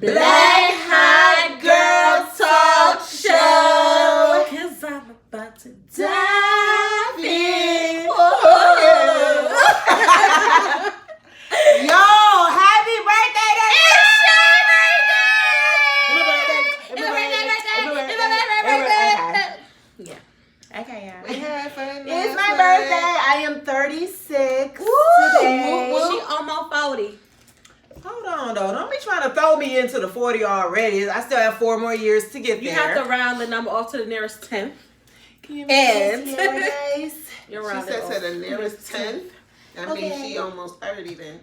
Black Hot Girl Talk Show. 'Cause I'm about to dive in. Yo, happy birthday to Yeah. Okay, y'all. It's my birthday. I am 36 today. She almost 40. Hold on, though. Don't be trying to throw me into the 40 already. I still have 4 more years to get there. You have to round the number off to the nearest 10th. And You're She rounding said off. to the nearest 10th. That means Okay. she almost 30 then.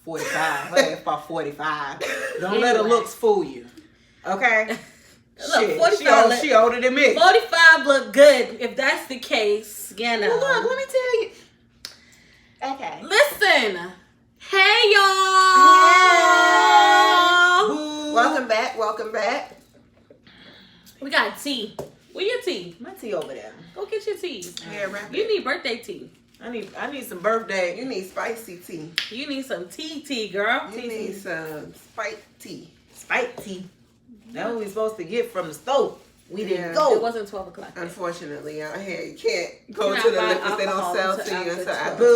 45. Well, it's about 45. Don't let her looks fool you. Okay? Look, 45 she older than me. 45 look good. If that's the case, you know. Well, look, let me tell you. Okay. Listen. Hey, y'all. Boo. Welcome back. We got tea. Where your tea? My tea over there. Go get your tea. Yeah, wrap You it. need birthday tea. I need some birthday. You need spicy tea. You need some tea, girl. You need some spiked tea. Spike tea. That's what we supposed to get from the stove. We didn't Yeah. go. It wasn't 12 o'clock. Unfortunately, out here you can't go Cannot to the buy liquors. They don't alcohol sell until to you after until 12. after 12.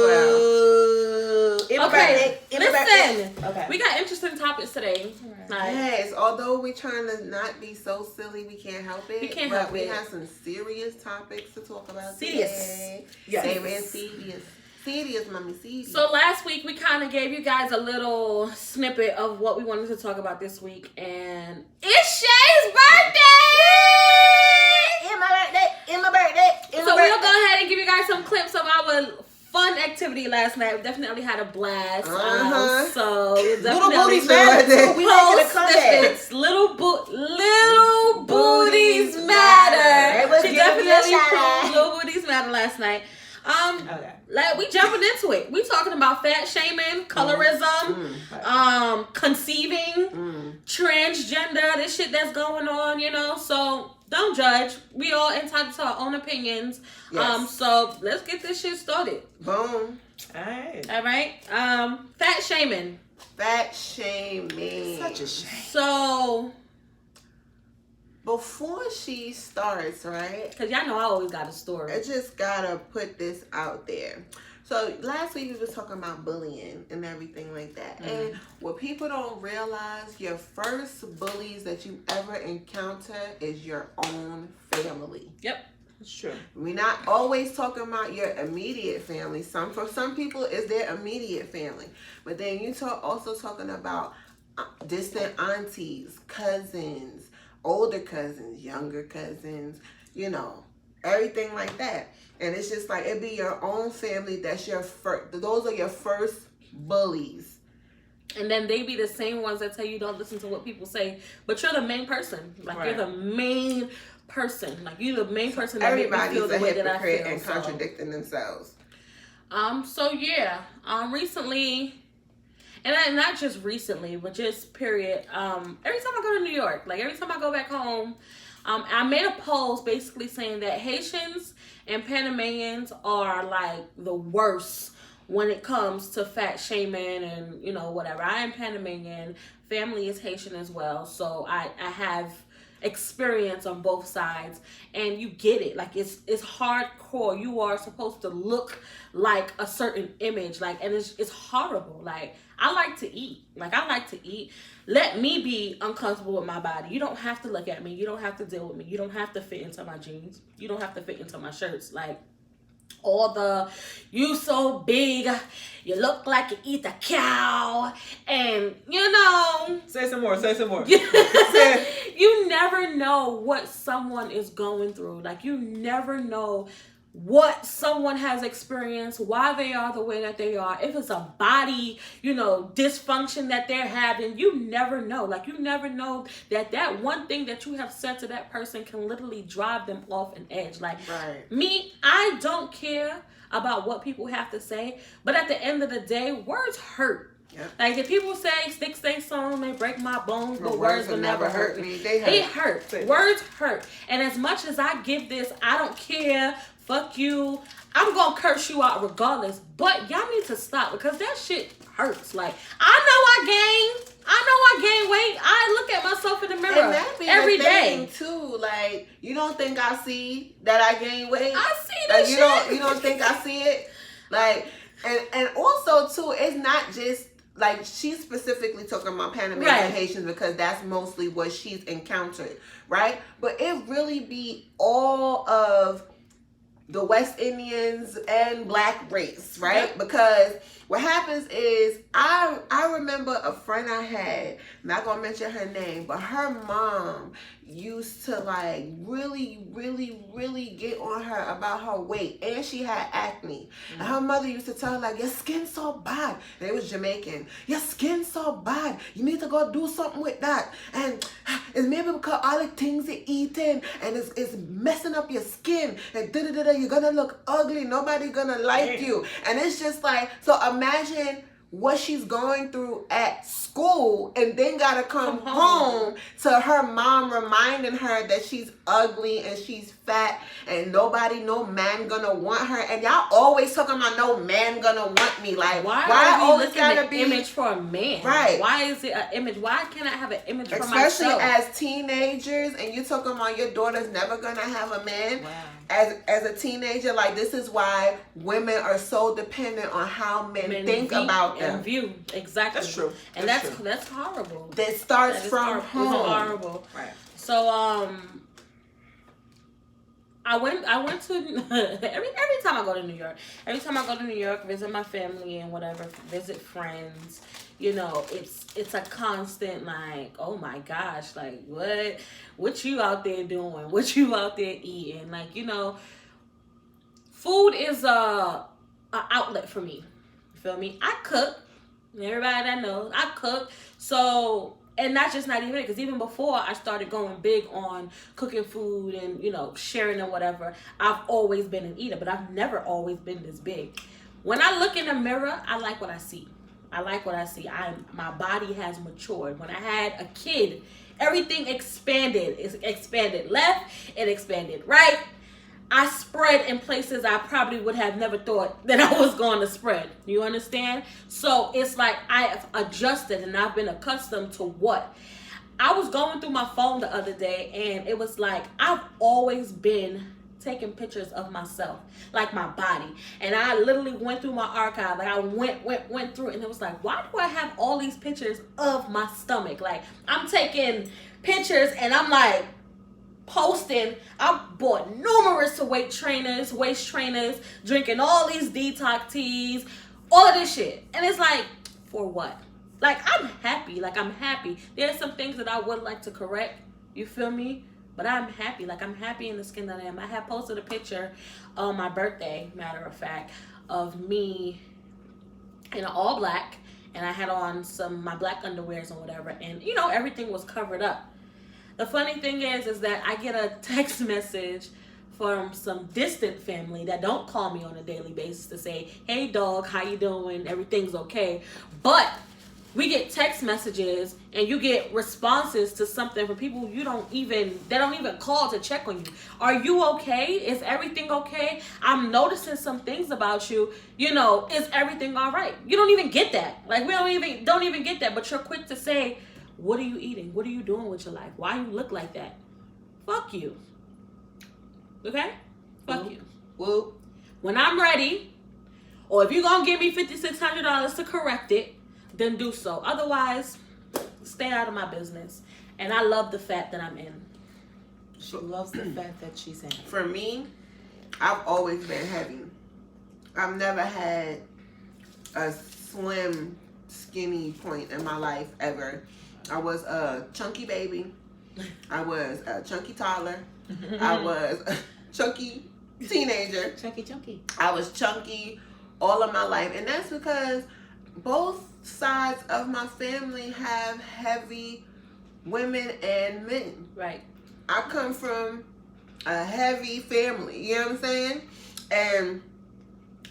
Boo. Okay, listen. Okay. We got interesting topics today. Like, Yes, although we're trying to not be so silly, we can't help it. We can't but help we it. have some serious topics to talk about Serious. today. Yes. Serious. Serious, mommy, serious. So last week we kind of gave you guys a little snippet of what we wanted to talk about this week, and it's Shay's birthday! In my birthday. So we'll go ahead and give you guys some clips of our fun activity last night. We definitely had a blast. So we'll Little definitely booties matter too. We making a post comeback. snippets. Little booties matter. They was She giving me a definitely shout proved out. little booties matter last night. Okay. Like we jumping into it. We talking about fat shaming, colorism, conceiving, transgender, this shit that's going on, you know. So don't judge. We all entitled to our own opinions. Yes. So let's get this shit started. Boom. Alright. All right. Fat shaming. Fat shaming. Such a shame. So, Before she starts, right? because y'all know I always got a story. I just gotta put this out there. So last week we was talking about bullying and everything like that. And what people don't realize, your first bullies that you ever encounter is your own family. Yep. It's true. We're not always talking about your immediate family. For some people, it's their immediate family. But then you also talking about distant aunties, cousins, older cousins, younger cousins, you know, everything like that. And it's just like, it be your own family that's your first, those are your first bullies. And then they be the same ones that tell you don't listen to what people say, but you're the main person. Like you're the main person. Like you're the main person that make me Everybody's feel the a way that I hypocrite feel. and contradicting themselves. So yeah. Recently, and not just recently, but just period. Every time I go to New York, like every time I go back home, I made a post basically saying that Haitians and Panamanians are like the worst when it comes to fat shaming and, you know, whatever. I am Panamanian, family is Haitian as well, so I have experience on both sides, and you get it. Like it's hardcore. You are supposed to look like a certain image, like, and it's horrible. Like I like to eat. Let me be uncomfortable with my body. You don't have to look at me. You don't have to deal with me. You don't have to fit into my jeans. You don't have to fit into my shirts. Like all the, you so big, you look like you eat a cow, and you know. Say some more. You never know what someone is going through. Like you never know what someone has experienced, why they are the way that they are. If it's a body, you know, dysfunction that they're having, you never know. Like you never know that one thing that you have said to that person can literally drive them off an edge. Like me, I don't care about what people have to say, but at the end of the day, words hurt. Yep. Like if people say sticks stay stone, they break my bones, but words will never hurt me. They hurt. Words hurt. And as much as I give this, I don't care, fuck you, I'm gonna curse you out regardless. But y'all need to stop because that shit hurts. Like, I know I gain weight. I look at myself in the mirror And that be every the day thing too. Like, you don't think I see that I gain weight? I see that Like, shit. you don't think I see it? Like, and also too, it's not just like she's specifically talking about Panamanians Right. and Haitians because that's mostly what she's encountered, right? But it really be all of the West Indians and black race, right? Yep. Because what happens is I remember a friend I had, not gonna mention her name, but her mom used to like really get on her about her weight, and she had acne. And her mother used to tell her like, your skin's so bad. And it was Jamaican. Your skin's so bad. You need to go do something with that. And it's maybe because all the things you're eating and it's messing up your skin and you're gonna look ugly. Nobody gonna like you. And it's just like, so imagine what she's going through at school and then gotta come home to her mom reminding her that she's ugly and she's fat and no man gonna want her. And y'all always talking about no man gonna want me. Like, why always gotta be image for a man? Right. Why is it an image? Why can't I have an image for especially myself? as teenagers, and you talking about your daughter's never gonna have a man. Wow. As a teenager, like, this is why women are so dependent on how men think about them. and view. Exactly. That's true. And That's that's horrible. That starts That is from horrible. home. It's horrible. Right. So I went to every time I go to New York, visit my family and whatever, visit friends. You know, it's a constant like, oh my gosh, like what you out there doing? What you out there eating? Like, you know, food is a outlet for me. You feel me? I cook. Everybody that knows, I cook. So, and not even because even before I started going big on cooking food and, you know, sharing and whatever, I've always been an eater, but I've never always been this big. When I look in the mirror, I like what I see. My body has matured. When I had a kid, everything expanded. It expanded left, it expanded right. I spread in places I probably would have never thought that I was going to spread. You understand? So it's like I have adjusted and I've been accustomed to what? I was going through my phone the other day and it was like I've always been taking pictures of myself, like my body. And I literally went through my archive. Like I went through and it was like, why do I have all these pictures of my stomach? Like I'm taking pictures and I'm like, posting. I bought numerous waist trainers, drinking all these detox teas, all of this shit. And it's like, for what? Like, I'm happy. There's some things that I would like to correct. You feel me? But I'm happy. Like, I'm happy in the skin that I am. I had posted a picture on my birthday, matter of fact, of me in all black. And I had on my black underwears and whatever. And, you know, everything was covered up. The funny thing is that I get a text message from some distant family that don't call me on a daily basis to say, hey dog, how you doing? Everything's okay. But we get text messages and you get responses to something from people they don't even call to check on you. Are you okay? Is everything okay? I'm noticing some things about you. You know, is everything all right? You don't even get that. Like, we don't even get that, but you're quick to say, what are you eating? What are you doing with your life? Why you look like that? Fuck you. Okay? Fuck you. Well, when I'm ready, or if you're going to give me $5,600 to correct it, then do so. Otherwise, stay out of my business. And I love the fat that I'm in. She loves the fat that she's in. For me, I've always been heavy. I've never had a slim, skinny point in my life ever. I was a chunky baby. I was a chunky toddler. I was a chunky teenager. Chunky. I was chunky all of my life. And that's because both sides of my family have heavy women and men. Right. I come from a heavy family. You know what I'm saying?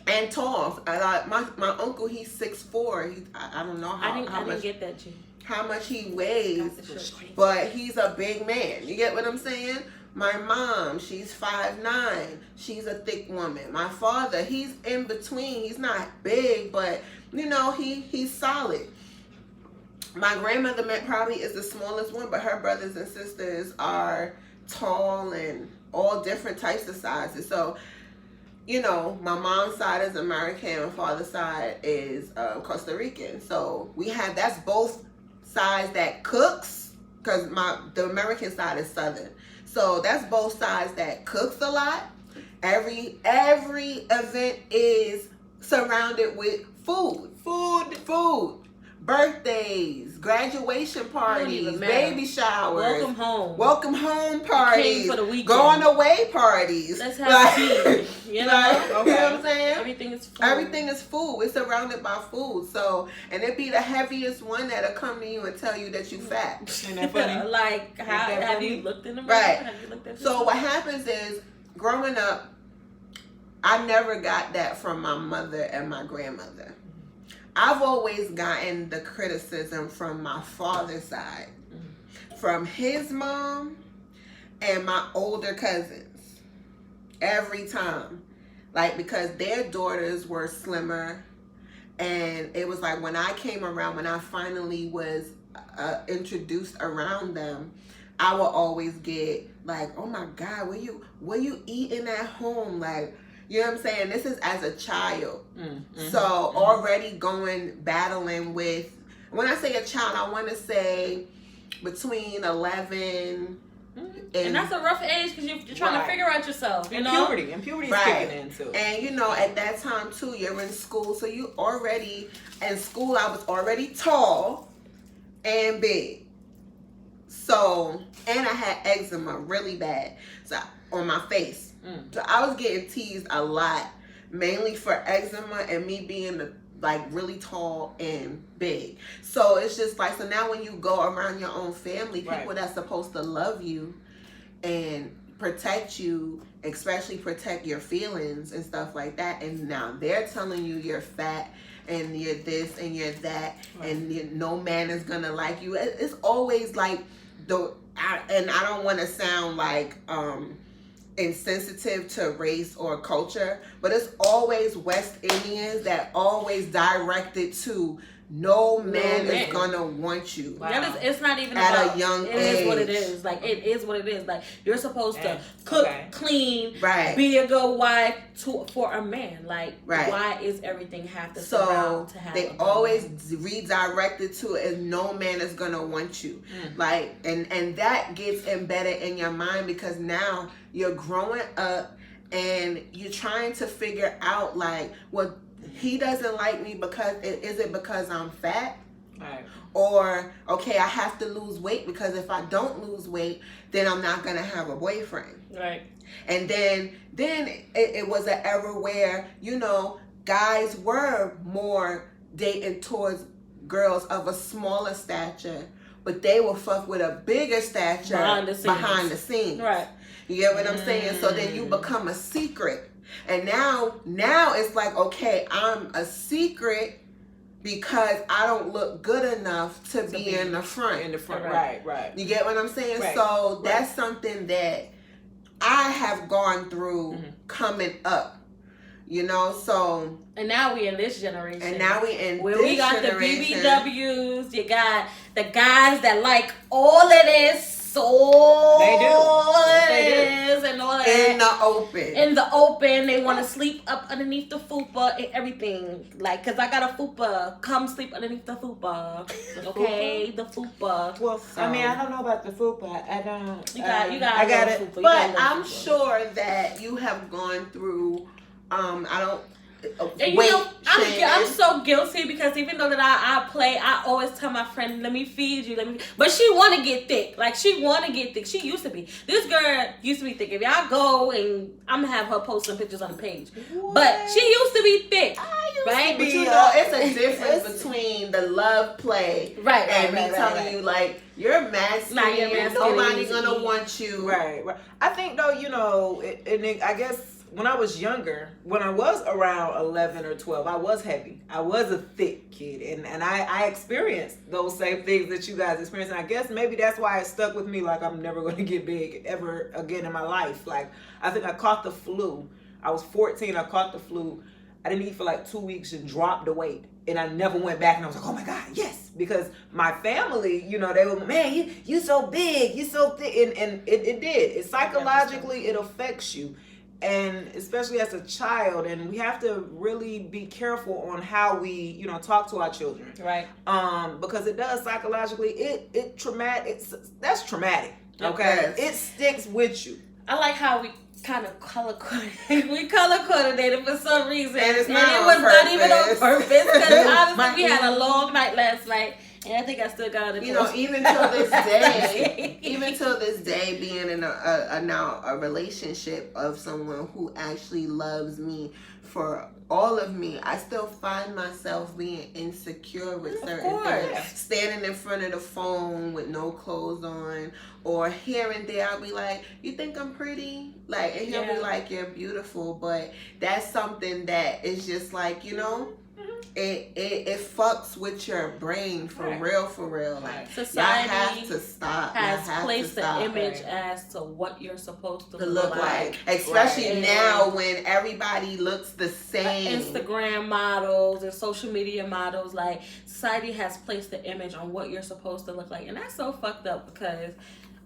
And tall. My uncle, he's 6'4". I don't know how I much. didn't get that, G. How much he weighs, but he's a big man. You get what I'm saying? My mom, she's 5'9". She's a thick woman. My father, he's in between. He's not big, but you know, he's solid. My grandmother probably is the smallest one, but her brothers and sisters are tall and all different types of sizes. So, you know, my mom's side is American, my father's side is Costa Rican. So that's both sides that cooks, because the American side is Southern. So that's both sides that cooks a lot. Every event is surrounded with food. Birthdays, graduation parties, baby showers, welcome home parties, for the weekend. Going away parties. Let's have tea. You know, okay. You know what I'm saying? Everything is food. Everything is food. We're surrounded by food. So, and it be the heaviest one that'll come to you and tell you that you fat. Ain't that funny? Like, have you looked in the mirror? Right. Have you looked at So what happens is, growing up, I never got that from my mother and my grandmother. I've always gotten the criticism from my father's side, from his mom and my older cousins, every time. Like, because their daughters were slimmer, and it was like when I came around, when I finally was introduced around them, I would always get like, oh my God, what you eating at home? Like, you know what I'm saying? This is as a child. So already battling with, when I say a child, I want to say between 11 and that's a rough age, because you're trying to figure out yourself, you know? Puberty is kicking in too. And you know, at that time too, you're in school, so you already, in school I was already tall and big. So, and I had eczema really bad on my face. So I was getting teased a lot, mainly for eczema and me being like really tall and big. So it's just like, so now when you go around your own family, people that's supposed to love you and protect you, especially protect your feelings and stuff like that, and now they're telling you you're fat and you're this and you're that, and no man is gonna like you. It's always like and I don't want to sound like insensitive to race or culture, but it's always West Indians that always directed to no man is gonna want you. Wow. It's not even at about, a young age. It is what it is. Like, it is what it is. Like, you're supposed to cook, clean, be a good wife for a man. Like, why is everything have to surround to have? They always redirected to it as no man is gonna want you. Like, and that gets embedded in your mind, because now you're growing up and you're trying to figure out, like, well, he doesn't like me because is it because I'm fat? Right. Or, okay, I have to lose weight, because if I don't lose weight, then I'm not gonna have a boyfriend. Right. And then it was an era where, you know, guys were more dating towards girls of a smaller stature, but they will fuck with a bigger stature behind the scenes. Right. You get what I'm saying? So then you become a secret. And now it's like, okay, I'm a secret because I don't look good enough to be in the front. Right. You get what I'm saying? Right. So that's something that I have gone through coming up. You know, so. And now we in this generation. And now we in where this we got generation. The BBWs, you got the guys that like all of this. So they do. And all that. In the open. In the open. They want to sleep up underneath the fupa and everything. Like, because I got a fupa. Come sleep underneath the fupa. Okay? The fupa. Well, so, I mean, I don't know about the fupa. I don't. You got I got it. Fupa. But I'm sure that you have gone through, and you know, I'm so guilty, because even though that I play, I always tell my friend, let me feed you, but she want to get thick. Like, she want to get thick. She used to be. This girl used to be thick. If y'all go, and I'm going to have her post some pictures on the page. What? But she used to be thick. Right? But you know, it's a difference between the love play and me telling you, like, you're mad skinny, nobody going to want you. Right. I think, though, you know, I guess when I was younger, when I was around 11 or 12, I was heavy. I was a thick kid. And I experienced those same things that you guys experienced. And I guess maybe that's why it stuck with me. Like, I'm never going to get big ever again in my life. Like, I think I caught the flu. I was 14. I caught the flu. I didn't eat for like 2 weeks and dropped the weight. And I never went back, and I was like, oh my God, yes. Because my family, you know, they were, man, you so big, you so thick. And it did. It psychologically, it affects you. And especially as a child, and we have to really be careful on how we, you know, talk to our children. Right. Because it does psychologically, that's traumatic. Okay. It sticks with you. I like how we kind of color coordinated for some reason, and it was not even on purpose. Because honestly, we had a long night last night, and I think I still got it. You know, even till this day, being in a relationship of someone who actually loves me for all of me, I still find myself being insecure with certain things. Standing in front of the phone with no clothes on, or here and there, I'll be like, "You think I'm pretty?" Like, and he'll be like, "You're beautiful," but that's something that is just like, you know. It fucks with your brain for real. Like, society have to stop. Has placed the image as to what you're supposed to look like. Especially now when everybody looks the same. Instagram models and social media models, like, society has placed the image on what you're supposed to look like, and that's so fucked up because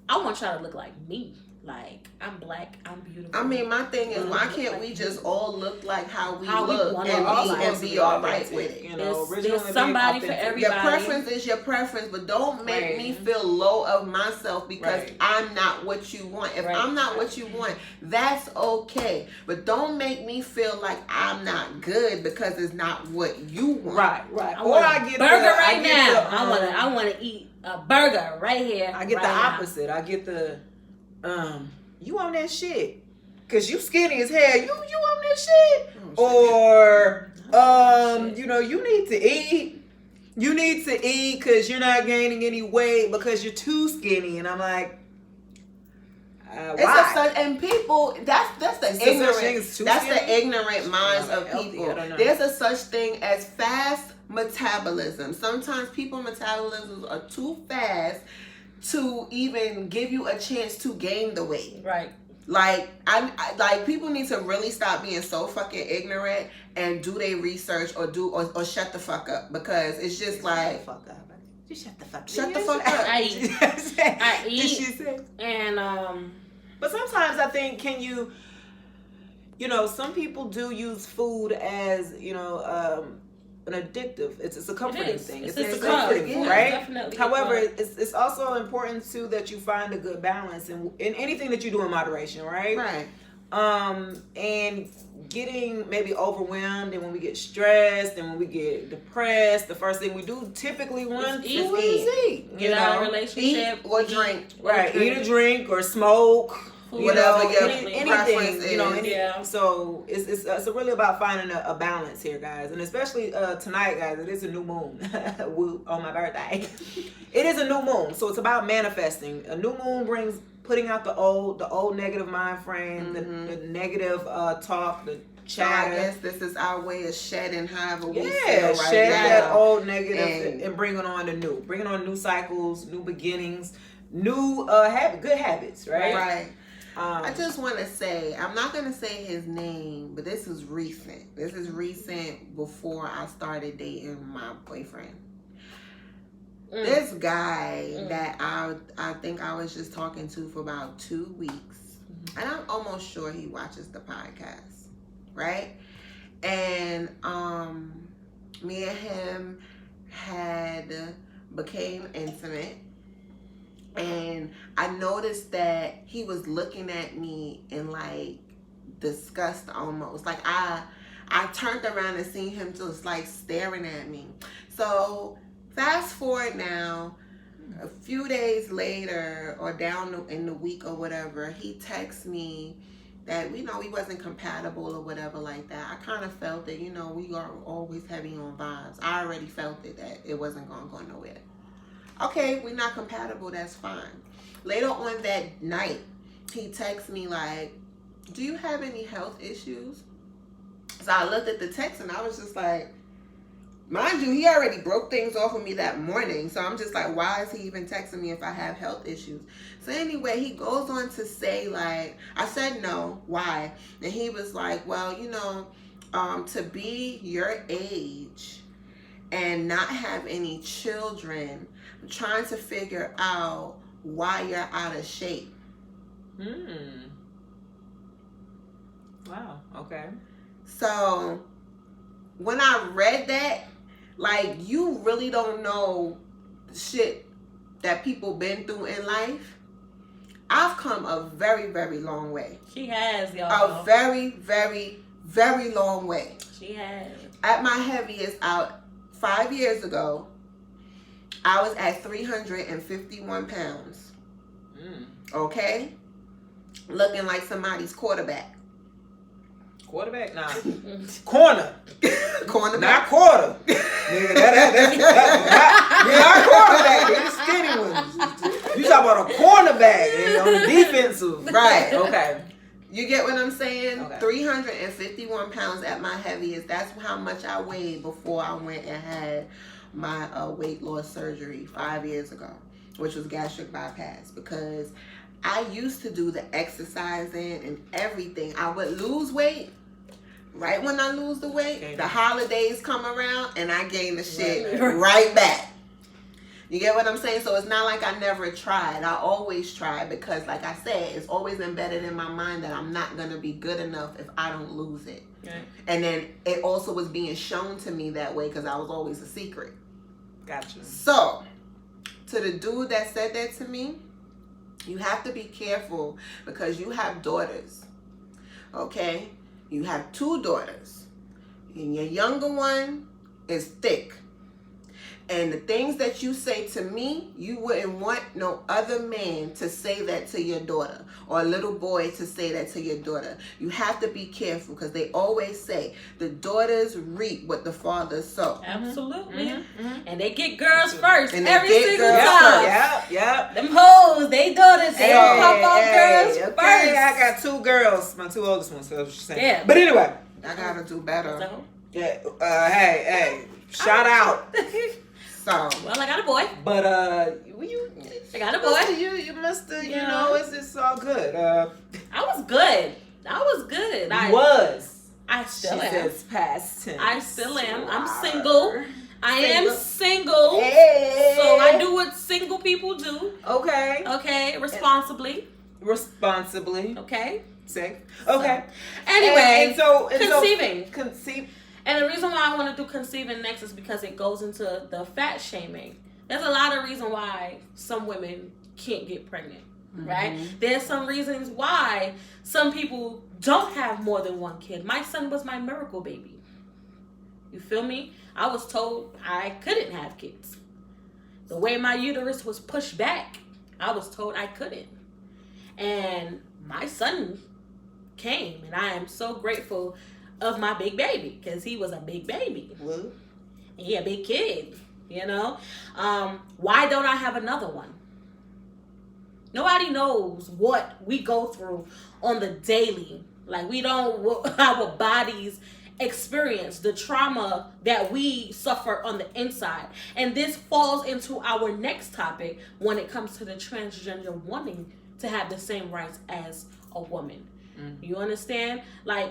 I want y'all to look like me. Like, I'm black, I'm beautiful. I mean, my thing is, why can't we just all look like how we look and be all right with it? You know, there's somebody for everybody. Your preference is your preference, but don't make me feel low of myself because I'm not what you want. If I'm not what you want, that's okay. But don't make me feel like I'm not good because it's not what you want. Right. Or I get burger right now. I want to eat a burger right here. I get the opposite. I get the you on that shit because you skinny as hell. You on that shit. Or you know, you need to eat. You need to eat because you're not gaining any weight because you're too skinny. And I'm like, why? And people, that's the ignorant minds of people. There's a such thing as fast metabolism. Sometimes people's metabolisms are too fast to even give you a chance to gain the weight. Right. Like, I like, people need to really stop being so fucking ignorant and do their research or shut the fuck up, because it's just like, fuck up. Just shut the fuck up. Shut the fuck up. I eat. And but sometimes I think, you know, some people do use food as, you know, an addictive. It's a comforting thing. It's a comforting thing, right? Definitely. However, it's also important too that you find a good balance in anything that you do in moderation, right? Right. And getting maybe overwhelmed, and when we get stressed and when we get depressed, the first thing we do typically run to is eat. Get out of a relationship. Eat or drink. Right. Eat or drink or smoke. Whatever your anything, you know. Yeah. So it's really about finding a balance here, guys, and especially tonight, guys. It is a new moon. Woo, on my birthday. It is a new moon, so it's about manifesting. A new moon brings putting out the old negative mind frame, the negative talk, the chatter. So I guess this is our way of shedding however we feel right shed now. That old negative and bringing on the new, bringing on new cycles, new beginnings, new good habits, right? Right. I just want to say, I'm not going to say his name, but this is recent. This is recent before I started dating my boyfriend. This guy that I think I was just talking to for about 2 weeks, and I'm almost sure he watches the podcast, right? And me and him had became intimate. And I noticed that he was looking at me in like disgust almost. Like I turned around and seen him just like staring at me. So fast forward now, a few days later or down in the week or whatever, he texts me that, you know, we wasn't compatible or whatever like that. I kind of felt that, you know, we are always heavy on vibes. I already felt it, that it wasn't going to go nowhere. Okay, we're not compatible, that's fine. Later on that night, he texts me like, do you have any health issues? So I looked at the text and I was just like, mind you, he already broke things off with me that morning. So I'm just like, why is he even texting me if I have health issues? So anyway, he goes on to say, like, I said no. Why? And he was like, well, you know, to be your age and not have any children, I'm trying to figure out why you're out of shape. Wow. Okay. So when I read that, like, you really don't know shit that people been through in life. I've come a very, very long way. She has, y'all. A very, very, very long way. She has. At my heaviest out 5 years ago, I was at 351 pounds. Okay? Looking like somebody's quarterback. Quarterback? Nah. Corner. Cornerback. Not quarter. Nigga, that's not quarterback. They're the skinny ones. You talk about a cornerback on the defensive. Right. Okay. You get what I'm saying? Okay. 351 pounds at my heaviest. That's how much I weighed before I went and had my weight loss surgery 5 years ago, which was gastric bypass, because I used to do the exercising and everything. I would lose weight. Right when I lose the weight, the holidays come around and I gain the shit right back. You get what I'm saying? So it's not like I never tried. I always try, because, like I said, it's always embedded in my mind that I'm not going to be good enough if I don't lose it. Right. And then it also was being shown to me that way because I was always a secret. Gotcha. So, to the dude that said that to me, you have to be careful because you have daughters. Okay? You have 2 daughters. And your younger one is thick. And the things that you say to me, you wouldn't want no other man to say that to your daughter, or a little boy to say that to your daughter. You have to be careful, because they always say the daughters reap what the fathers sow. Absolutely. And they get girls first And they every get single girls time. Yep. Them hoes, they daughters, they pop out girls Okay, first. I got 2 girls, my 2 oldest ones. So that's what you're saying. Yeah. But anyway. I gotta do better. So, Yeah. Hey. Shout out. So, well, I got a boy. But I got a boy. You must have, Yeah. you know, it's all good. I was good. I still she am. says past tense. I still am. I'm single. I am single. Hey. So I do what single people do. Okay. Okay, responsibly. Okay. Safe. Okay. Anyway, and so conceiving. Conceive. And the reason why I want to do conceiving next is because it goes into the fat shaming. There's a lot of reason why some women can't get pregnant, right? There's some reasons why some people don't have more than one kid. My son was my miracle baby. You feel me? I was told I couldn't have kids. The way my uterus was pushed back, I was told I couldn't. And my son came, and I am so grateful of my big baby, because he was a big baby. Well, He a big kid, you know. Why don't I have another one? Nobody knows what we go through on the daily. Like, we don't, our bodies experience the trauma that we suffer on the inside. And this falls into our next topic when it comes to the transgender wanting to have the same rights as a woman. You understand? Like,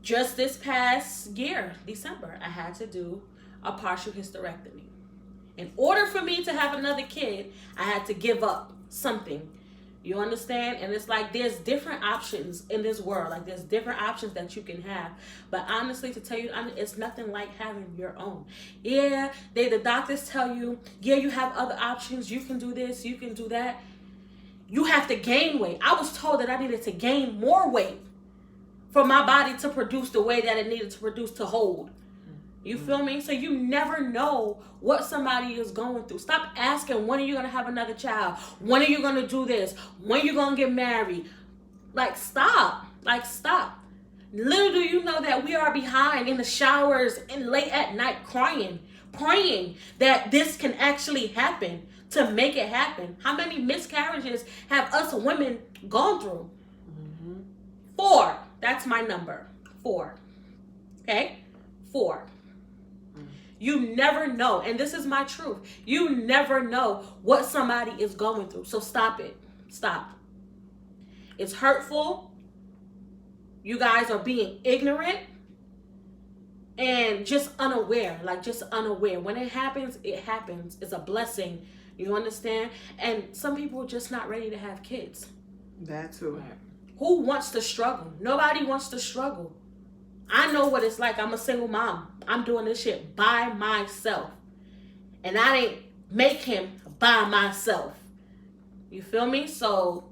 just this past year, December, I had to do a partial hysterectomy. In order for me to have another kid, I had to give up something. You understand? And it's like, there's different options in this world. Like, there's different options that you can have. But honestly, to tell you, it's nothing like having your own. Yeah, the doctors tell you, yeah, you have other options. You can do this, you can do that. You have to gain weight. I was told that I needed to gain more weight for my body to produce the way that it needed to produce to hold. You feel me? So you never know what somebody is going through. Stop asking, when are you going to have another child? When are you going to do this? When are you going to get married? Like, stop. Little do you know that we are behind in the showers and late at night crying, praying that this can actually happen, to make it happen. How many miscarriages have us women gone through? 4. That's my number. 4. Okay? 4. You never know. And this is my truth. You never know what somebody is going through. So stop it. Stop. It's hurtful. You guys are being ignorant and just unaware. Like, just unaware. When it happens, it happens. It's a blessing. You understand? And some people are just not ready to have kids. That too. Who wants to struggle? Nobody wants to struggle. I know what it's like. I'm a single mom. I'm doing this shit by myself. And I didn't make him by myself. You feel me? So,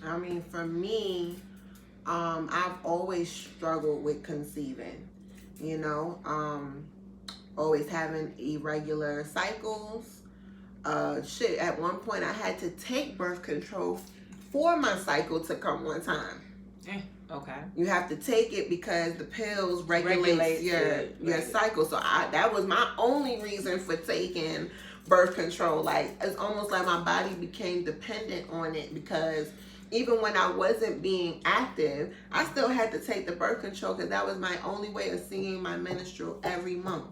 I mean, for me, I've always struggled with conceiving. You know, always having irregular cycles. At one point I had to take birth control for my cycle to come one time. Okay. You have to take it because the pills regulate your cycle. So that was my only reason for taking birth control. Like, it's almost like my body became dependent on it, because even when I wasn't being active, I still had to take the birth control because that was my only way of seeing my menstrual every month.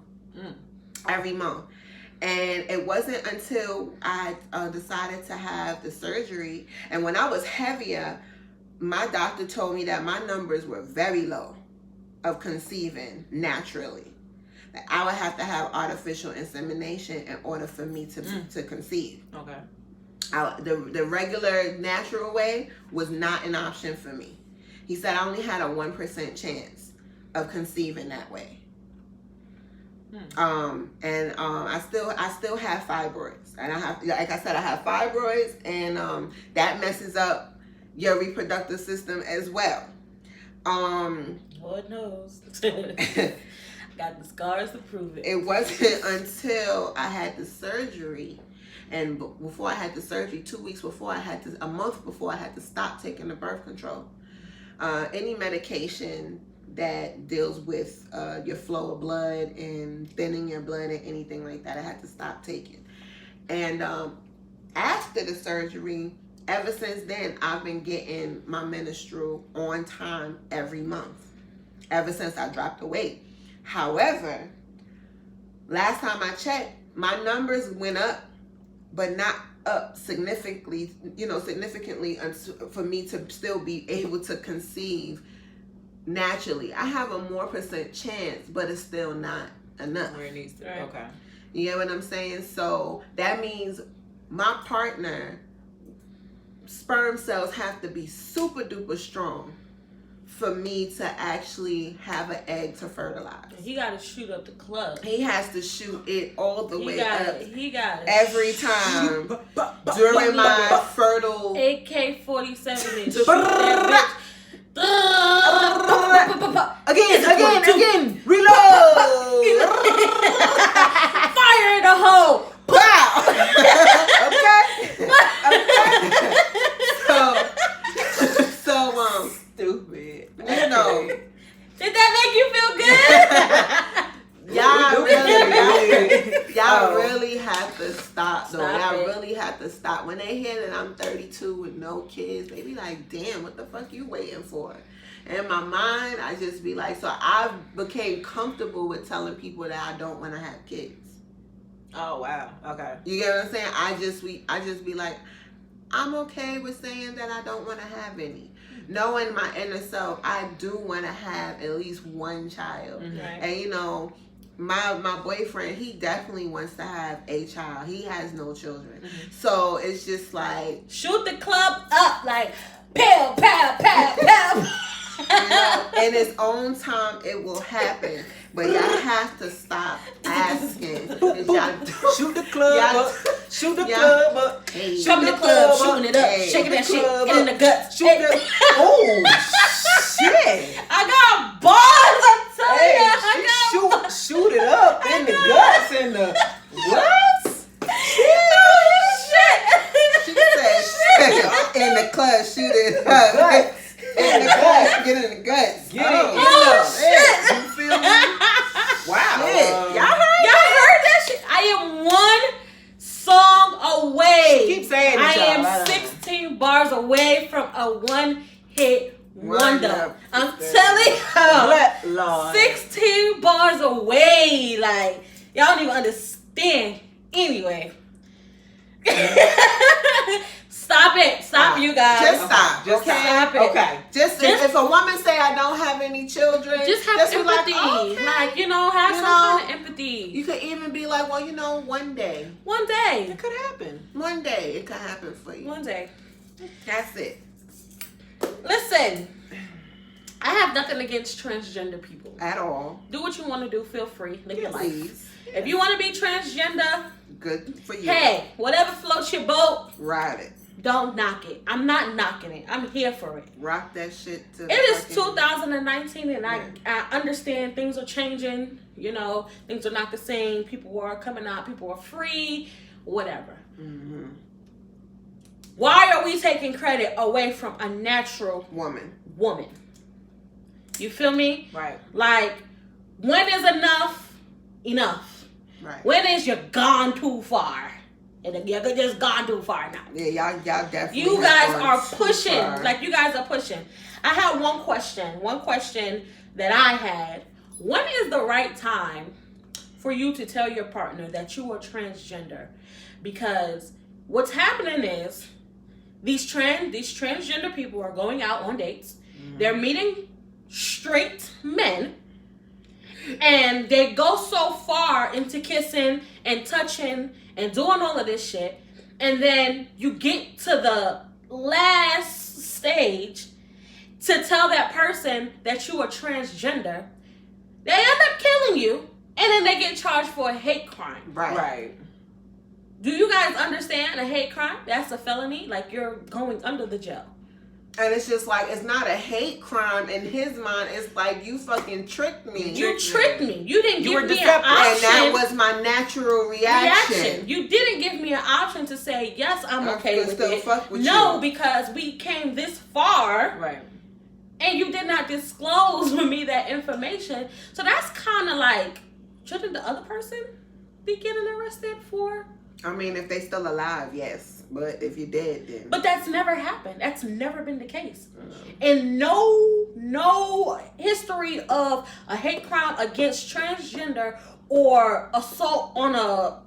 Every month. And it wasn't until I decided to have the surgery, and when I was heavier, my doctor told me that my numbers were very low of conceiving naturally. That I would have to have artificial insemination in order for me to conceive. Okay. The regular natural way was not an option for me. He said I only had a 1% chance of conceiving that way. I still have fibroids, and I have, like I said, I have fibroids, and that messes up your reproductive system as well. Lord knows. Got the scars to prove it. It wasn't until I had the surgery, and before I had the surgery, 2 weeks before a month before I had to stop taking the birth control. Any medication that deals with your flow of blood and thinning your blood and anything like that, I had to stop taking. And after the surgery, ever since then, I've been getting my menstrual on time every month, ever since I dropped the weight. However, last time I checked, my numbers went up, but not up significantly for me to still be able to conceive naturally. I have a more % chance, but it's still not enough. Where it needs to be. Right. Okay. You get what I'm saying? So that means my partner sperm cells have to be super duper strong for me to actually have an egg to fertilize. He got to shoot up the club. He has to shoot it all the way up. He got it. Every time during my fertile AK-47 and shoot that bitch. Again, reload. Fire in the hole. Wow. Okay. So Stupid. you know, Did that make you feel good? y'all really have to stop though. Stop Y'all it. really have to stop. When they hear that I'm 32 with no kids, they be like, damn, what the fuck you waiting for? In my mind, I just be like, so I became comfortable with telling people that I don't want to have kids. Oh wow. Okay. You get what I'm saying? I just be like, I'm okay with saying that I don't want to have any. Knowing my inner self, I do want to have at least one child. Right. And you know, my boyfriend, he definitely wants to have a child. He has no children. So it's just like, Shoot the club up like pow, pow, pow, pow. you know, in its own time, it will happen. But y'all have to stop asking. Shoot the club up. Shoot the club up. Hey, Come in the club, shooting it up, Hey. shaking that shit Club in the guts. Shoot Hey. the. Oh shit. I got balls, I'm telling Hey, you. I she got shoot it up in the guts and the what? She said, in the club, shoot it up. Guts. In the guts, get in the guts. Get it. Oh, shit. You feel me? Wow. Shit. Y'all heard? Y'all heard that shit? I am one song away. Keep saying it, I y'all. am 16 bars away from a one-hit Lord. 16 bars away. Like, y'all don't even understand. Anyway. Stop it. Stop, you guys. Just stop. Just okay? Stop it. Okay. Just if a woman say I don't have any children, Just have be empathy. Like, okay. Like, you know, have You some know, kind of empathy. You could even be like, well, you know, one day. One day. It could happen. One day it could happen for you. One day. That's it. Listen, I have nothing against transgender people. At all. Do what you want to do. Feel free. Live your life. Please. If you want to be transgender, Good for you. hey, whatever floats your boat, Ride it. don't knock it. I'm not knocking it. I'm here for it. Rock that shit to It is fucking- 2019 and I understand things are changing. You know, things are not the same. People are coming out. People are free. Whatever. Mm-hmm. Why are we taking credit away from a natural Woman. woman? You feel me? Right. Like, when is enough? Enough. Right. When is you gone too far? And you're just gone too far now. Yeah, y'all definitely. You guys have are gone too pushing. far. Like, you guys are pushing. I had one question that I had. When is the right time for you to tell your partner that you are transgender? Because what's happening is these transgender people are going out on dates. Mm-hmm. They're meeting straight men. And they go so far into kissing and touching and doing all of this shit. And then you get to the last stage to tell that person that you are transgender. They end up killing you. And then they get charged for a hate crime. Right. Do you guys understand a hate crime? That's a felony. Like, you're going under the jail. And it's just like, it's not a hate crime in his mind. It's like, you fucking tricked me. You tricked me. You didn't You give were me an deceptive. option. And that was my natural reaction. You didn't give me an option to say, yes, I'm okay with still it. fuck with No, you. because we came this far Right. and you did not disclose with me that information. So that's kind of like, shouldn't the other person be getting arrested for? I mean, if they still alive, yes. But if you're dead, then. But that's never happened. That's never been the case. And no history of a hate crime against transgender or assault on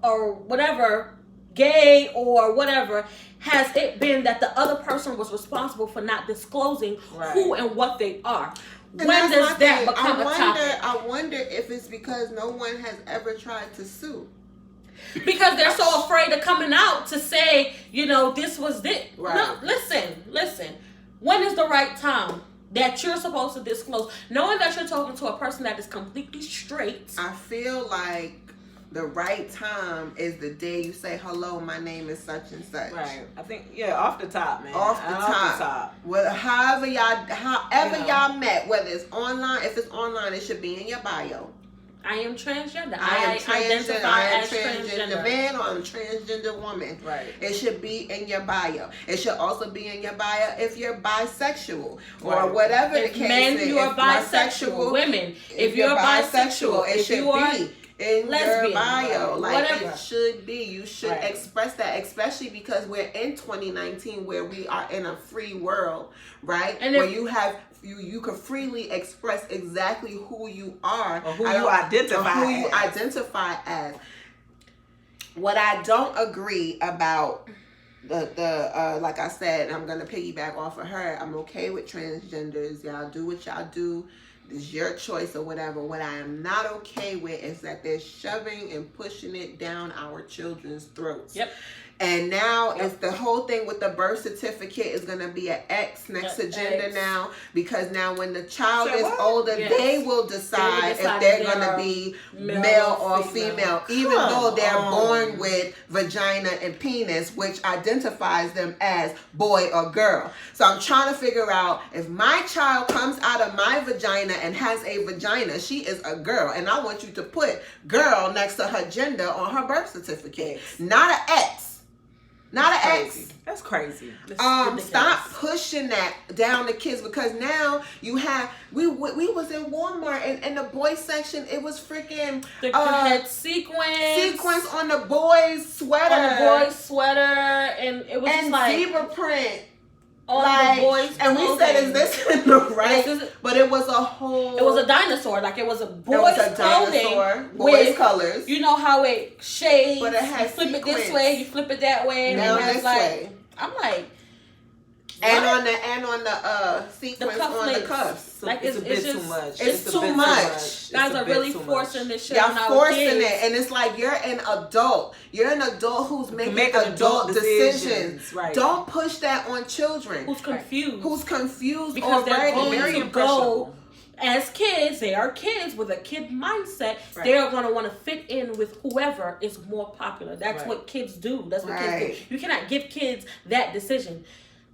or whatever, gay or whatever, has it been that the other person was responsible for not disclosing who and what they are. And When that's does my that thing. become a topic? I wonder if it's because no one has ever tried to sue. Because they're so afraid of coming out to say, you know, this was it. Right. No, listen. When is the right time that you're supposed to disclose? Knowing that you're talking to a person that is completely straight. I feel like the right time is the day you say, hello, my name is such and such. Right. I think, off the top, man. Off the top. Well, however y'all met, whether it's online, if it's online, it should be in your bio. I am transgender. I identify am as transgender. man or I'm a transgender woman. Right. It should be in your bio. It should also be in your bio if you're bisexual or Right. whatever If the case men, is. you are If bisexual. Women, if you're bisexual, it if should you are be in lesbian, your bio. Like, whatever. it should be. You should Right. express that, especially because we're in 2019 where we are in a free world, right? And where if- you have you can freely express exactly who you are Or who you identify as. What I don't agree about the like I said, I'm gonna piggyback off of her. I'm okay with transgenders. Y'all do what y'all do. It's your choice or whatever. What I am not okay with is that they're shoving and pushing it down our children's throats. Yep. And now it's the whole thing with the birth certificate is going to be an X next to gender X. now, because now when the child Say is what? older, Yes. they will decide if decide they're if going to they're be male male or or female. female, even Come though they're on. born with vagina and penis, which identifies them as boy or girl. So I'm trying to figure out, if my child comes out of my vagina and has a vagina, she is a girl, and I want you to put girl next to her gender on her birth certificate, not an X. Not an Crazy. X. That's crazy. Stop pushing that down the kids, because now you have we was in Walmart and in the boys section it was freaking The had sequence on the boys sweater on the boy's sweater, and it was and just like, zebra print. on the boys' and we said, "Is this in the right?" But it was a whole. It was a dinosaur, like it was a boys' clothing boys' colors. You know how it shades, but it has you flip sequence. it this way, you flip it that way, and now it has this like. Way. I'm like. And on the sequence on the cuffs. So like it's a bit too much. It's too much. Guys are really forcing this shit. Y'all forcing it, and it's like you're an adult. You're an adult who's making adult decisions. Right. Don't push that on children. Who's confused? Who's confused because already? They're going to go as kids. They are kids with a kid mindset. Right. They are going to want to fit in with whoever is more popular. That's what kids do. That's what kids do. You cannot give kids that decision.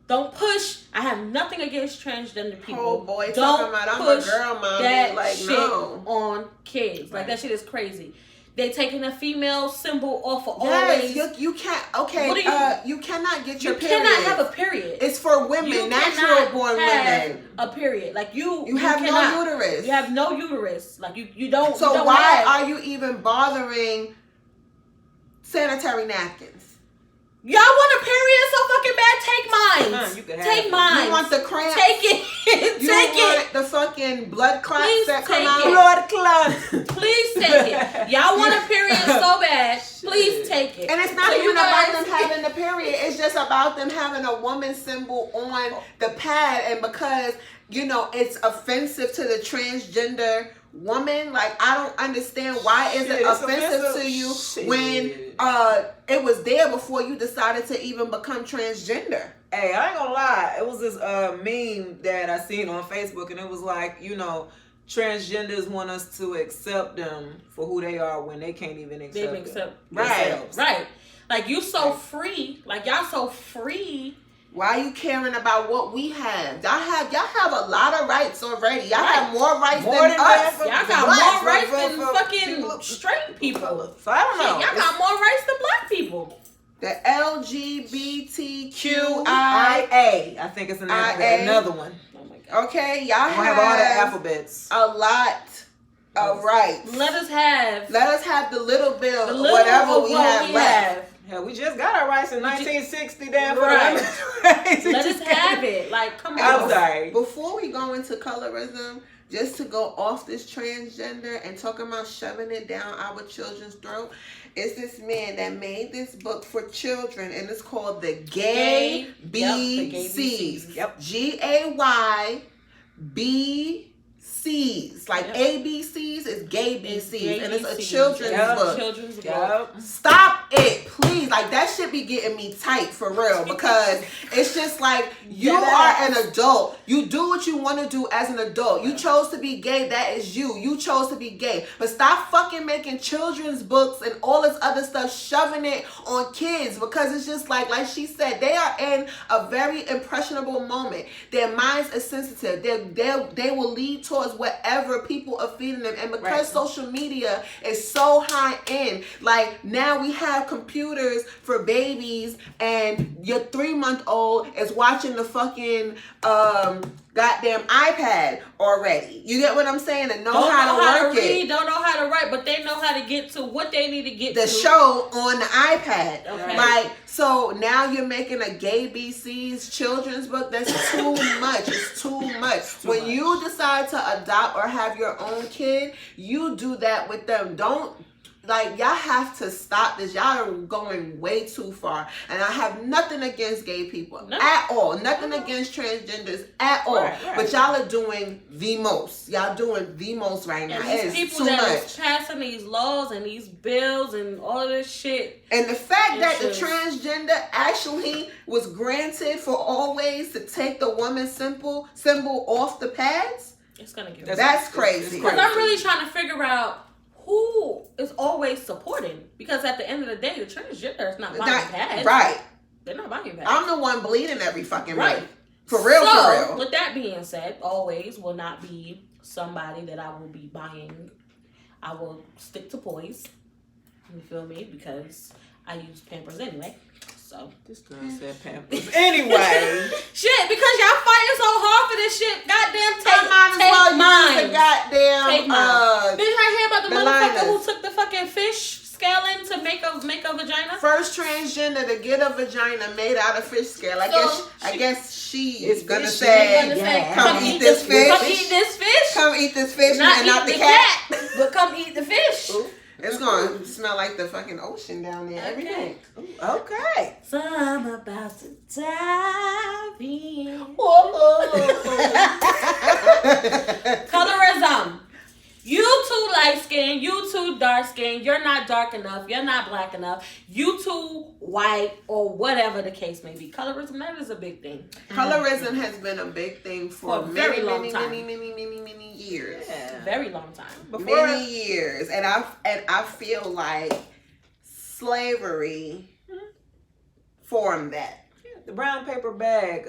Don't push. I have nothing against transgender people. Oh boy, don't talking about push I'm a girl, mommy. that like shit no. on kids. Like that shit is crazy. They taking a female symbol off of yes, always. You can't. Okay, you cannot get your period. You cannot have a period. It's for women, natural born women. A period, like you have cannot, no uterus. You have no uterus. Like you don't. So you don't why are you even bothering sanitary napkins? Y'all want a period so fucking bad? Take mine. You can take mine. You want the cramps? Take it. You take want it. The fucking blood clots Please that come take out? it. Blood clots. Please take it. Y'all want a period so bad. Please take it. And it's not even about them having the period. It's just about them having a woman symbol on the pad. And because, it's offensive to the transgender woman, like I don't understand why is it offensive to you when it was there before you decided to even become transgender. Hey, I ain't gonna lie, it was this meme that I seen on Facebook, and it was like, transgenders want us to accept them for who they are when they can't even accept themselves. Right. Like you so free, like y'all so free. Why are you caring about what we have? Y'all have a lot of rights already. Y'all have more rights than us. Y'all got more rights than fucking straight people. So I don't know. Y'all got more rights than black people. The LGBTQIA. I think it's another one. Oh my God. Okay, y'all have all the alphabets. A lot of rights. Let us have the little bill, whatever we have left. Hell, we just got our rights in 1960, damn. Right. Let us have it. Like, come on. I'm sorry. Before we go into colorism, just to go off this transgender and talking about shoving it down our children's throat, is this man that made this book for children, and it's called The Gay BCs. Yep. GAYBCs. Like ABCs is gay BCs, and it's a children's book. Children's book. Stop it, please. Like that should be getting me tight for real, because it's just like you are an adult. You do what you want to do as an adult. You chose to be gay. That is you. You chose to be gay. But stop fucking making children's books and all this other stuff, shoving it on kids, because it's just like she said, they are in a very impressionable moment. Their minds are sensitive. They will lead towards whatever people are feeding them. And because social media is so high end, like now we have computers for babies, and your 3-month-old is watching the fucking goddamn iPad already. You get what I'm saying? And know how to work it. Don't know how to write, but they know how to get to what they need to get to. The show on the iPad. Okay. Like, so now you're making a gay BC's children's book. That's too much. It's too much. When you decide to adopt or have your own kid, you do that with them. Don't. Like, y'all have to stop this. Y'all are going way too far. And I have nothing against gay people at all. Nothing against transgenders at all. Right. But y'all are doing the most. Y'all doing the most right now. And these people that are passing these laws and these bills and all of this shit. And the fact that the transgender actually was granted for always to take the woman symbol off the pads. It's going to get That's crazy. Because I'm really trying to figure out who is always supporting, because at the end of the day, the transgender is not buying pads. Right. They're not buying pads. I'm the one bleeding every fucking right. month. For real, so, for real. With that being said, always will not be somebody that I will be buying. I will stick to boys. You feel me? Because I use Pampers anyway. So this girl said Pampers anyway. Shit, because y'all fighting so hard for this shit. Goddamn, take mine. The goddamn take mine. Bitch, right here about the motherfucker liners. who took the fucking fish scale in to make a vagina? First transgender to get a vagina made out of fish scale. I guess she is gonna say, come eat this fish. Come eat this fish. Come eat this fish and not the cat. But come eat the fish. Ooh. It's gonna smell like the fucking ocean down there every day. Okay. So I'm about to dive in. Colorism. You too light skinned, you too dark skinned, you're not dark enough, you're not black enough, you too white, or whatever the case may be. Colorism, that is a big thing. Colorism has been a big thing for a very long time. many years. Yeah. Very long time. Many years. And I feel like slavery formed that. The brown paper bag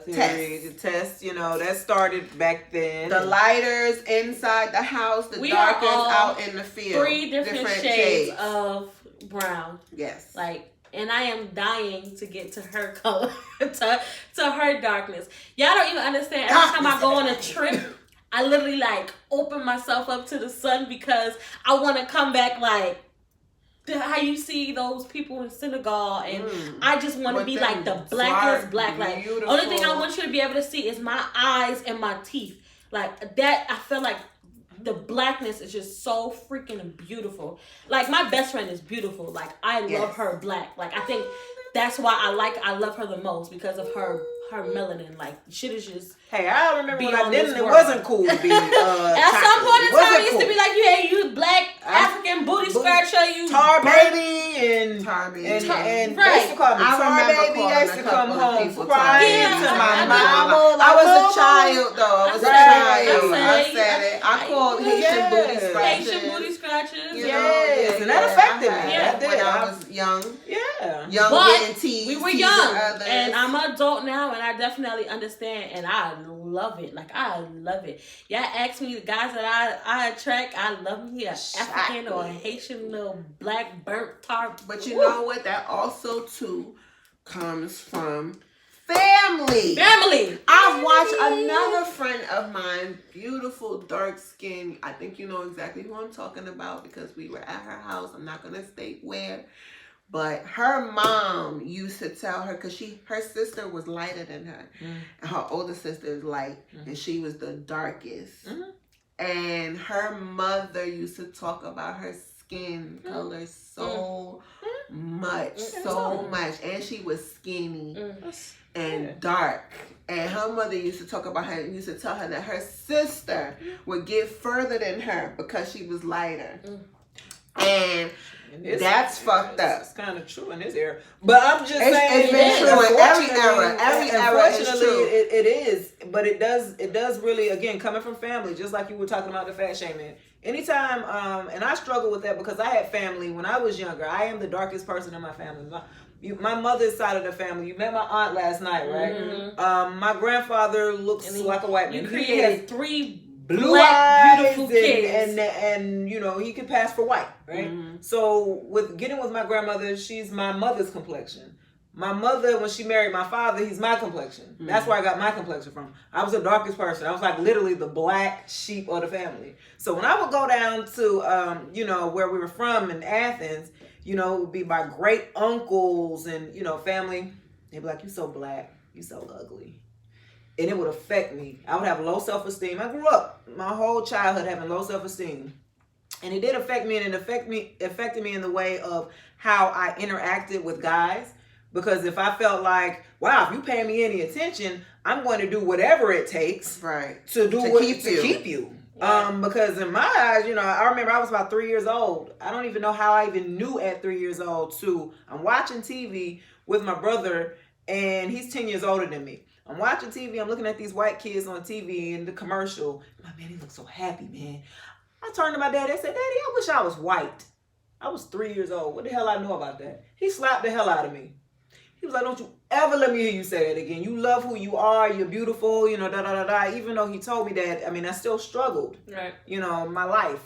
theory, the test, that started back then. The lighters inside the house, the We darkers are all out in the field. 3 different shades of brown. Yes. And I am dying to get to her color, to her darkness. Y'all don't even understand. Every time I go on a trip, I literally open myself up to the sun because I want to come back how you see those people in Senegal, and I just want to be like the blackest black. Only thing I want you to be able to see is my eyes and my teeth. That, I feel like the blackness is just so freaking beautiful. My best friend is beautiful. I love her black. I think that's why I love her the most, because of her melanin. Shit is just. Hey, I remember when I didn't. It wasn't cool to be. At some point in time, it used to be like, you black African booty scratcher, you tar baby and right. they used to call me tar baby. I used to come home crying to my mama. I was a child though. I was a child. I said it. I called Haitian booty scratchers. Haitian booty scratchers. Yes, and that affected me. Yeah. That When I was young. Yeah. Young, but getting teased. we were teasing young, others. and I'm an adult now, and I definitely understand, and I love it. I love it. Y'all ask me the guys that I attract, I love them here, African or Haitian, little black burnt tar. But you know what? That also too comes from family. I've watched another friend of mine, beautiful, dark skin. I think you know exactly who I'm talking about because we were at her house. I'm not gonna state where. But her mom used to tell her, because her sister was lighter than her. And her older sister is light, and she was the darkest. And her mother used to talk about her skin color so much. And she was skinny and dark. And her mother used to talk about her, used to tell her that her sister would get further than her because she was lighter. And that's fucked up. It's kind of true in this era, but I'm just saying it's been true in every era. Every era is true. It is, but it does really, again, coming from family, just like you were talking about the fat shaming. Anytime, and I struggle with that because I had family when I was younger. I am the darkest person in my family. My mother's side of the family. You met my aunt last night, right? My grandfather looks like a white man. You created 3 blue black, eyes beautiful kids, and he could pass for white, right? So with getting with my grandmother, she's my mother's complexion. My mother, when she married my father, he's my complexion. That's where I got my complexion from. I was the darkest person. I was literally the black sheep of the family. So when I would go down to where we were from in Athens, it would be my great uncles and family. They'd be like, "You so black, you so ugly." And it would affect me. I would have low self-esteem. I grew up my whole childhood having low self-esteem. And it did affect me, and it affected me in the way of how I interacted with guys. Because if I felt like, wow, if you pay me any attention, I'm going to do whatever it takes to keep you. Yeah. Because in my eyes, I remember I was about 3 years old. I don't even know how I even knew at 3 years old I'm watching TV with my brother, and he's 10 years older than me. I'm watching TV. I'm looking at these white kids on TV in the commercial. My man, he looks so happy, man. I turned to my daddy. I said, "Daddy, I wish I was white." I was 3 years old. What the hell I know about that? He slapped the hell out of me. He was like, "Don't you ever let me hear you say that again. You love who you are. You're beautiful. Even though he told me that, I still struggled. Right. My life.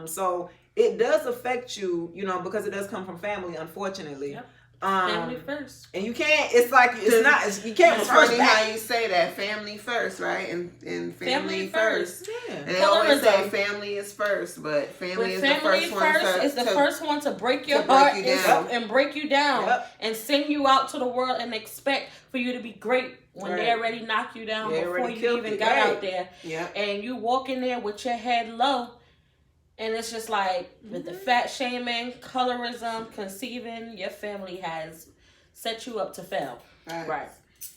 So it does affect you. Because it does come from family, unfortunately. Yep. Family first. And you can't. It's like it's not. You can't It's reverse funny back. how you say that. Family first, right? And family first. Yeah. And they always say Colorism. family is first, but family is the family first one to, is the first one to break your to break heart you down. and break you down Yep. and send you out to the world and expect for you to be great when Right. they already knock you down They before already you killed even you. got Right. out there. Yeah. And you walk in there with your head low. And it's just like with the fat shaming, colorism, conceiving, your family has set you up to fail. Right.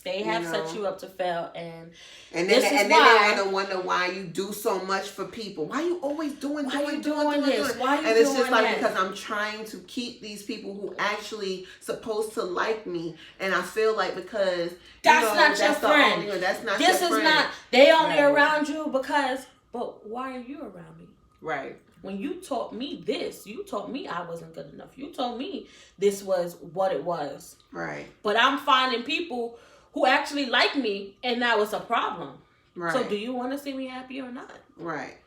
They have set you up to fail, and then this is then why- they're gonna wonder why you do so much for people. Why you always doing Why you this? Why you and it's doing just like that? because I'm trying to keep these people who actually supposed to like me, and I feel like because That's you know, not your that's the friend. only, that's not This your is friend. not. They only Right. around you because. But why are you around me? Right. When you taught me this, you told me I wasn't good enough. You told me this was what it was. Right. But I'm finding people who actually like me, and now it's a problem. Right. So do you want to see me happy or not? Right.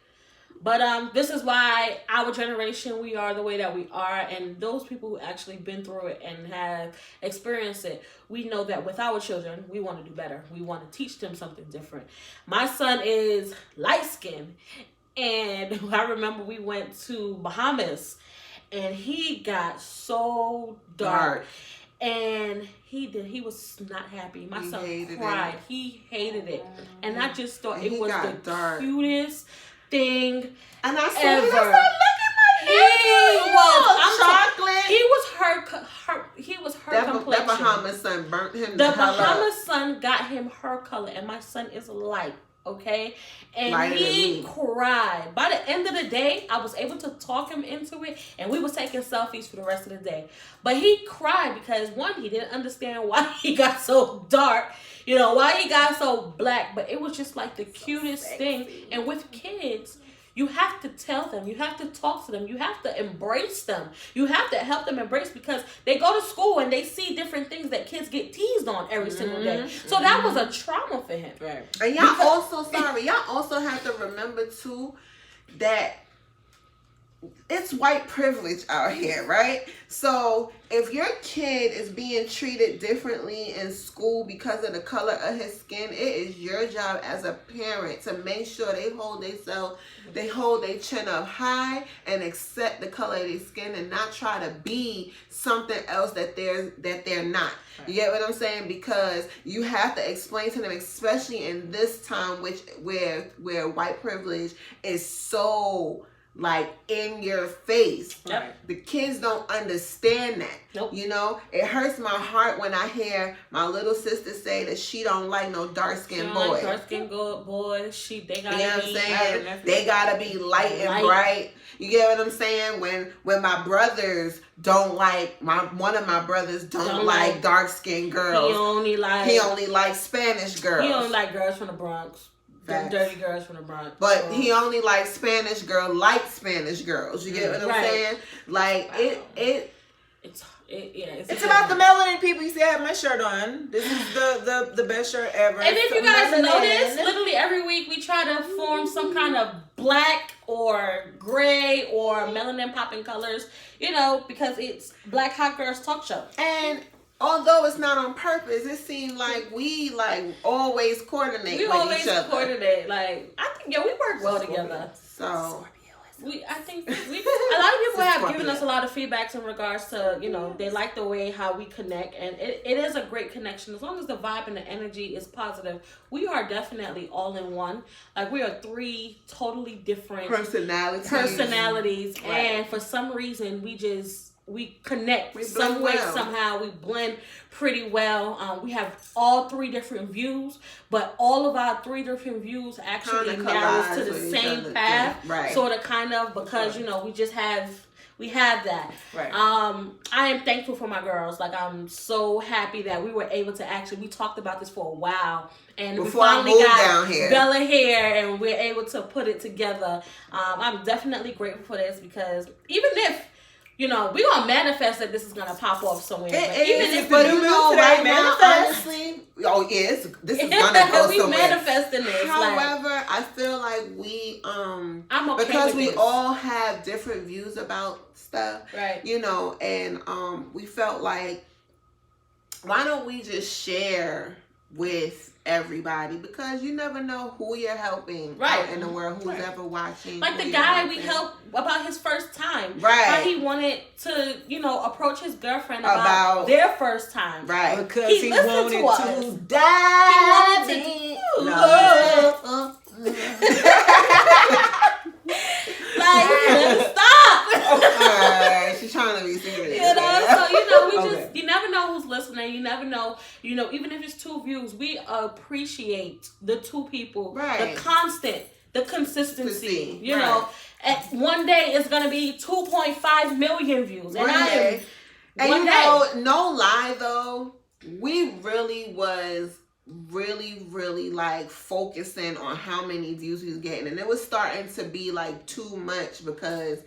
But this is why our generation, we are the way that we are, and those people who actually been through it and have experienced it, we know that with our children, we want to do better. We want to teach them something different. My son is light skinned, and I remember we went to Bahamas, and he got so dark. And he was not happy. My son cried. He hated it. And I just thought it was the cutest thing And I said, ever. look at my chocolate. He was her complexion. That Bahamas sun burnt him The hell up. Bahamas sun got him her color, and my son is light. Okay, and Lighter he than me. cried. By the end of the day, I was able to talk him into it, and we was taking selfies for the rest of the day. But he cried because one, he didn't understand why he got so dark, you know, why he got so black. But it was just like the cutest thing. And with kids, you have to tell them, you have to talk to them, you have to embrace them, you have to help them embrace, because they go to school and they see different things that kids get teased on every single day. So that was a trauma for him. Right. And y'all also have to remember too that it's white privilege out here, right? So if your kid is being treated differently in school because of the color of his skin, it is your job as a parent to make sure they hold their chin up high and accept the color of their skin and not try to be something else that they're not. Right. You get what I'm saying? Because you have to explain to them, especially in this time where white privilege is so like in your face. Yep. The kids don't understand that. Nope. You know, it hurts my heart when I hear my little sister say that she don't like no dark skinned boys. Dark skinned boys, they gotta you know what I'm saying? They gotta be light and Light. bright. You get what I'm saying? When my brothers don't like one of my brothers don't like dark skinned girls. He only likes Spanish girls. He only like girls from the Bronx. Them dirty girls from the Bronx. But he only likes Spanish Spanish girls. You get what I'm saying? Like It's about the melanin people. You see, I have my shirt on. This is the best shirt ever. And if you guys notice, literally every week we try to form some kind of black or gray or melanin popping colors, you know, because it's Black Hot Girls Talk Show. And although it's not on purpose, it seems like we always coordinate We with always each other. coordinate. Like, I think, we work well together. So A lot of people have given us a lot of feedbacks in regards to, you know, they like the way how we connect, and it is a great connection. As long as the vibe and the energy is positive, we are definitely all in one. Like, we are three totally different personalities. Right. And for some reason we connect some way, somehow. We blend pretty well. We have all three different views, but all of our three different views actually narrows to the same path. Right. Sort of, kind of, because, you know, we have that. Right. I am thankful for my girls. Like, I'm so happy that we were able to we talked about this for a while. And before we finally I moved got down here. Bella here, and we're able to put it together. I'm definitely grateful for this, because even if, you know, we're going to manifest that this is going to pop off somewhere. But you know, right now, honestly, this is going to go we somewhere. manifesting this. However, I feel like we, I'm okay because with we this. all have different views about stuff, right? You know, and we felt like why don't we just share with everybody, because you never know who you're helping out in the world, who's ever watching. Like the guy we helped about his first time. Right. How he wanted to, approach his girlfriend about their first time. Right. Because he wanted to die. He wanted like, stop. Alright, she's trying to be serious. So you never know who's listening. You never know. Even if it's 2 views, we appreciate the 2 people. Right. The consistency. You know, and one day it's gonna be 2.5 million views, and no lie though, we really was really like focusing on how many views we was getting, and it was starting to be like too much, because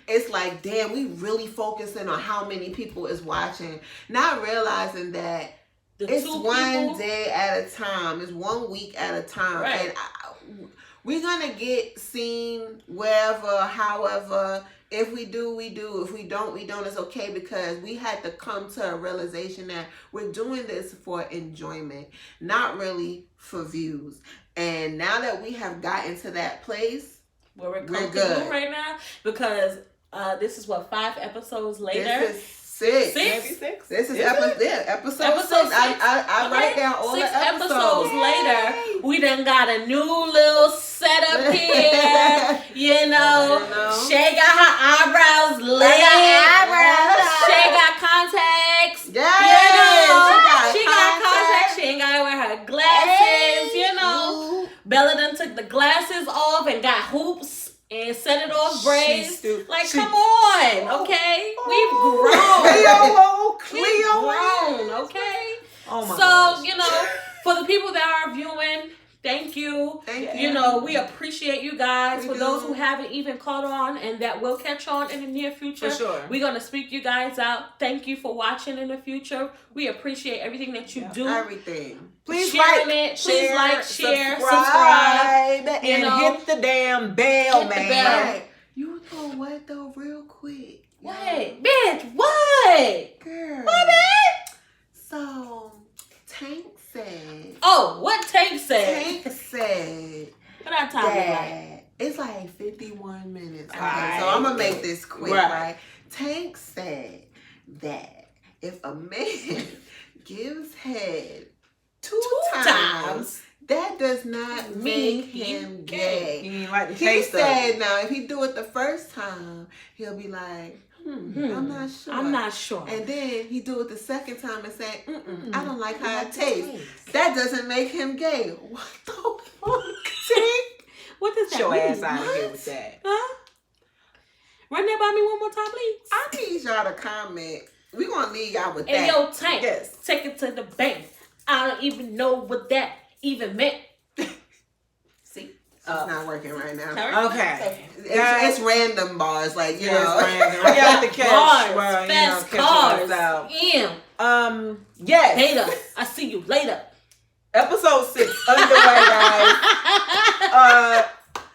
it's like, damn, we really focusing on how many people is watching, not realizing that it's one day at a time, it's 1 week at a time, and we're gonna get seen wherever, however. If we do, we do. If we don't, we don't. It's okay, because we had to come to a realization that we're doing this for enjoyment, not really for views. And now that we have gotten to that place, we're good right now, because this is 5 episodes later. This is 6. Maybe 6. This is episode 6. I write down all 6 the episodes later. We done got a new little setup here. Shay got her eyebrows lit. Shay got contacts. Yeah. She got contacts. She ain't got to wear her glasses. Bella done took the glasses off and got hoops. And set it off braids. Come on, okay? We've grown. Cleo. We've grown, okay? Oh my gosh. For the people that are viewing, thank you. Thank you. We appreciate you guys. For those who haven't even caught on and that will catch on in the near future, for sure, we're going to speak you guys out. Thank you for watching in the future. We appreciate everything that you do. Everything. Please share, subscribe, and hit the damn bell, man. You know what though, real quick. What? Bitch, what? Girl. What, bitch? So, Tank said. Oh, what Tank said? Tank said. What our time is like? It's like 51 minutes. Okay, right. So I'm going to make this quick, right? Tank said that if a man gives head two times, that does not make him gay. He ain't like the He taste said, now, if he do it the first time, he'll be like, I'm not sure. And then he do it the second time and say, I don't like how it tastes. That doesn't make him gay. What the fuck, Tank? What does that mean? Show ass out of here with that. Huh? Run that by me one more time, please. I need y'all to comment. We're going to leave y'all with that. Hey, yo, Tank, take it to the bank. I don't even know what that even meant. See? It's not working right now. Okay. It's random bars, like, you know. Random. We have to catch, bars, fast catch cars out. Yes. Later. I see you later. Episode 6 underway, guys.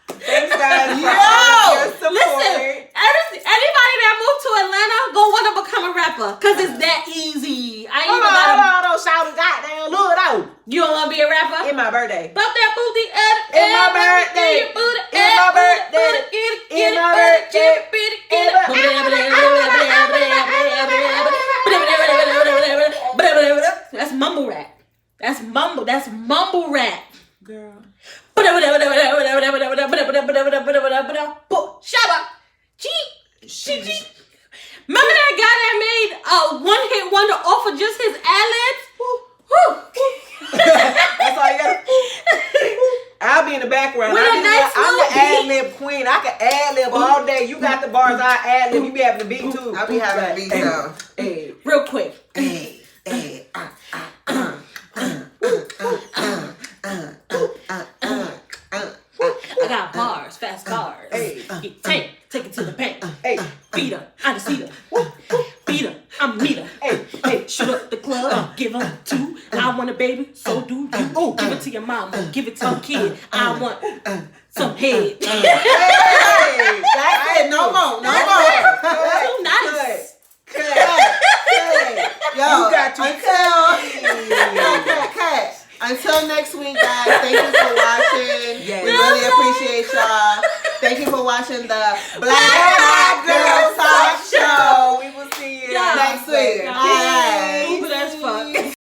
Thanks, guys, for all your support. Listen, anybody that moved to Atlanta gonna want to become a rapper, cause it's that easy. Hold on, shout it, goddamn, look out. You don't want to be a rapper? In my birthday. Bump that booty in my birthday. In my birthday. In my birthday. That's mumble rap. That's mumble rap. Girl. Shut up. Gee. Remember that guy that made a one-hit wonder off of just his ad-libs? That's all you got. I'll be in the background. I'm the ad-lib queen. I can ad-lib all day. You got the bars, I ad-lib. You be having the beat too. I'll be having the beat though. Hey. Real quick. I got bars, fast bars. Hey. Take it to the bank. Hey. Beat her, I just see her. Beat her, I'm a meter. Hey, shoot up the club, give her 2. I want a baby, so do you. Give it to your mama, give it to your kid. I want some head. Hey, that's it. No more. Too nice. Yo, you got to Until next week, guys. Thank you for watching. Yes. We really appreciate y'all. Thank you for watching the Black Hot Girls Talk Show. We will see you Yeah. Next week. later. All right.